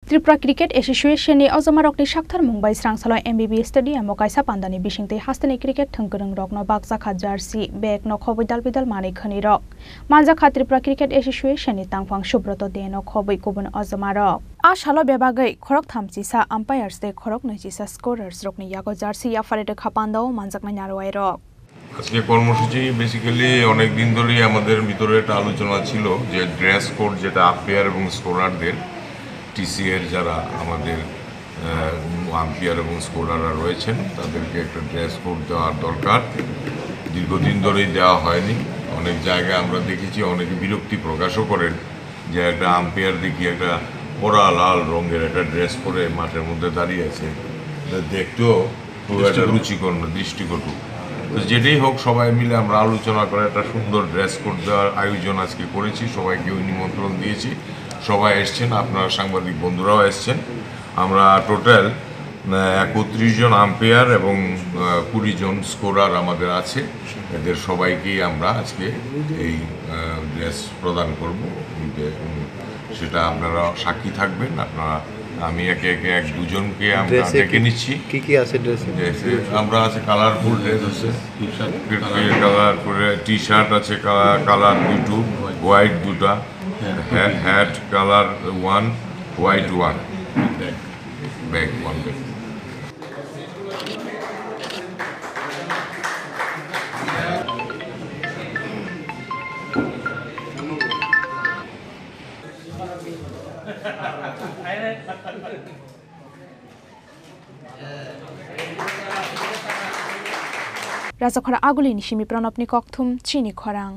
Tripura Cricket Association ni Ozamarok ni Shakhtar Mumbai Srangsaloi MBB Stadium o kaisa pandani bisingte hastani cricket thangkurung rok no baksa kha jersey bag no khoboi dalbidal mani khani rok manja kha Tripura Cricket Association ni tangphang Subroto de no khoboi kubun Ozamarok a shalo bebagai khorok thamchi sa umpires de khorok nochi sa scorers rok ni yago jersey ya farete khapandao manjak na narwai rok আজকে কর্মসূচি basically অনেক দিন ধরেই আমাদের ভিতরে একটা আলোচনা ছিল যে ড্রেস কোড যেটা আম্পায়ার এবং স্কোরারদের টিসি এর যারা আমাদের আম্পায়ার এবং স্কোরাররা রয়েছেন তাদেরকে একটা ড্রেস কোড দেওয়ার দরকার দীর্ঘদিন ধরেই দেওয়া হয়নি অনেক জায়গায় আমরা দেখেছি অনেকে বিরক্তি প্রকাশও করেন যে একটা আম্পায়ার দেখি একটা পোড়া লাল রঙের একটা ড্রেস পরে মাঠের মধ্যে দাঁড়িয়ে আছে দেখতেও খুব একটা রুচিকর দৃষ্টিকটু তো যেটাই হোক সবাই মিলে আমরা আলোচনা করে একটা সুন্দর ড্রেস কোড দেওয়ার আয়োজন আজকে করেছি সবাইকে নিমন্ত্রণ দিয়েছি সবাই এসছেন আপনারা সাংবাদিক বন্ধুরাও এসছেন আমরা টোটাল ৩১ জন আম্পায়ার এবং ২০ জন স্কোরার আমাদের আছে এদের সবাইকেই আমরা আজকে এই ড্রেস প্রদান করব সেটা আপনারা সাক্ষী থাকবেন আপনারা আমি একে একে এক দুজনকে আমরা ডেকে নিচ্ছি কি আছে ড্রেসে আমরা আছে কালারফুল ড্রেস আছে কালার করে টি শার্ট আছে কালার দুটো হোয়াইট দুটা hat colour 1 white 1 bag 1 bag Raja khora aguli ni shimi pranop ni kokthum chini khorang